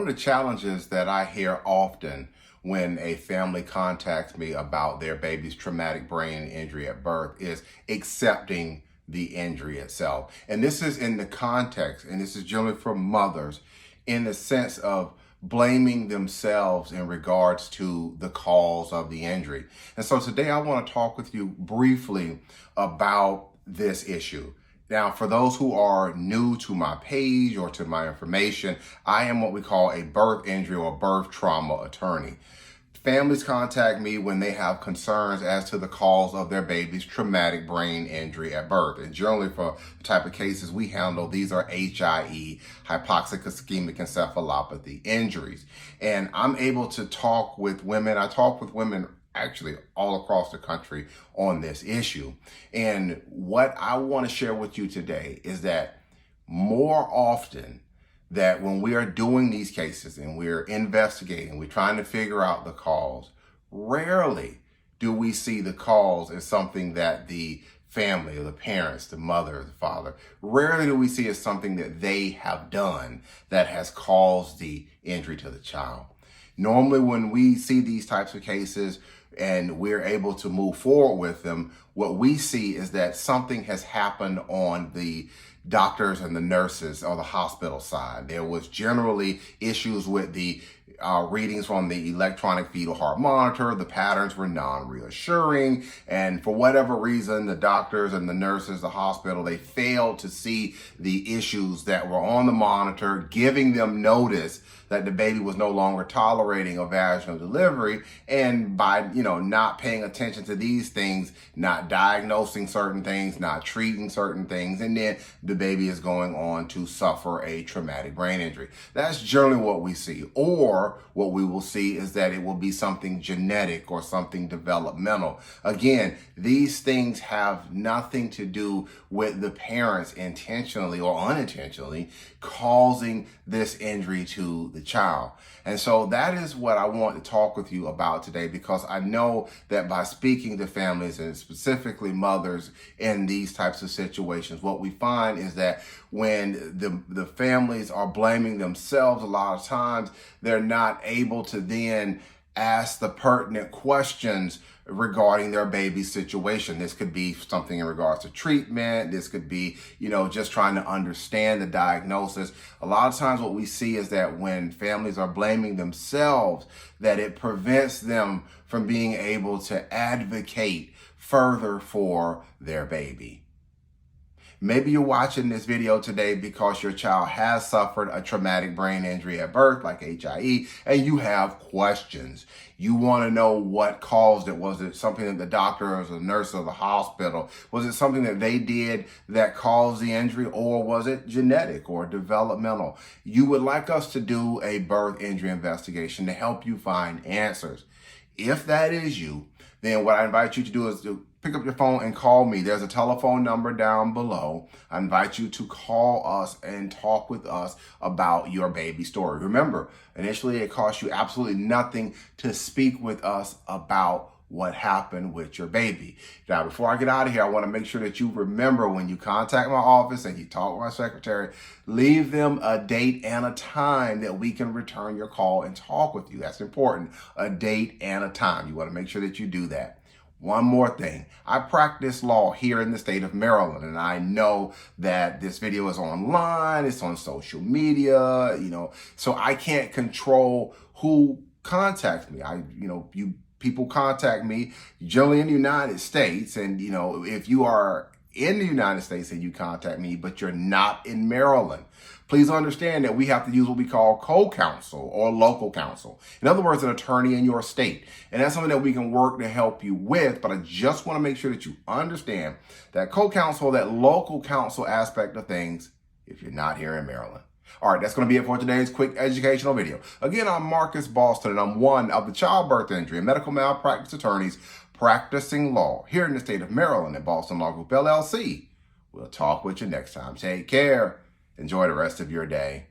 the challenges that I hear often when a family contacts me about their baby's traumatic brain injury at birth is accepting the injury itself. And this is in the context, and this is generally for mothers, in the sense of blaming themselves in regards to the cause of the injury. And so today I want to talk with you briefly about this issue. Now, for those who are new to my page or to my information, I am what we call a birth injury or birth trauma attorney. Families contact me when they have concerns as to the cause of their baby's traumatic brain injury at birth. And generally for the type of cases we handle, these are HIE, hypoxic ischemic encephalopathy injuries. And I'm able to talk with women. I talk with women actually all across the country on this issue. And what I want to share with you today is that more often that when we are doing these cases and we're investigating, we're trying to figure out the cause, rarely do we see the cause as something that the family or the parents, the mother, the father, rarely do we see as something that they have done that has caused the injury to the child. Normally when we see these types of cases and we're able to move forward with them, what we see is that something has happened on the doctors and the nurses or the hospital side. There was generally issues with the readings from the electronic fetal heart monitor. The patterns were non-reassuring. And for whatever reason, the doctors and the nurses, the hospital, they failed to see the issues that were on the monitor, giving them notice that the baby was no longer tolerating a vaginal delivery. And by, not paying attention to these things, not diagnosing certain things, not treating certain things, and then the baby is going on to suffer a traumatic brain injury. That's generally what we see. Or what we will see is that it will be something genetic or something developmental. Again, these things have nothing to do with the parents intentionally or unintentionally causing this injury to the child. And so that is what I want to talk with you about today, because I know that by speaking to families and specifically mothers in these types of situations, what we find is that when the families are blaming themselves, a lot of times they're not able to then ask the pertinent questions regarding their baby's situation. This could be something in regards to treatment. This could be, just trying to understand the diagnosis. A lot of times what we see is that when families are blaming themselves, that it prevents them from being able to advocate further for their baby. Maybe you're watching this video today because your child has suffered a traumatic brain injury at birth, like HIE, and you have questions. You want to know what caused it. Was it something that the doctor or the nurse or the hospital, was it something that they did that caused the injury, or was it genetic or developmental? You would like us to do a birth injury investigation to help you find answers. If that is you, then what I invite you to do is to pick up your phone and call me. There's a telephone number down below. I invite you to call us and talk with us about your baby story. Remember, initially it costs you absolutely nothing to speak with us about what happened with your baby. Now, before I get out of here, I want to make sure that you remember when you contact my office and you talk with my secretary, leave them a date and a time that we can return your call and talk with you. That's important. A date and a time. You want to make sure that you do that. One more thing. I practice law here in the state of Maryland, and I know that this video is online, it's on social media, so I can't control who contacts me. People contact me generally in the United States, and if you are in the United States and you contact me, but you're not in Maryland, please understand that we have to use what we call co-counsel or local counsel. In other words, an attorney in your state. And that's something that we can work to help you with, but I just want to make sure that you understand that co-counsel, that local counsel aspect of things, if you're not here in Maryland. All right, that's going to be it for today's quick educational video. Again, I'm Marcus Boston, and I'm one of the childbirth injury and medical malpractice attorneys practicing law here in the state of Maryland at Boston Law Group, LLC. We'll talk with you next time. Take care. Enjoy the rest of your day.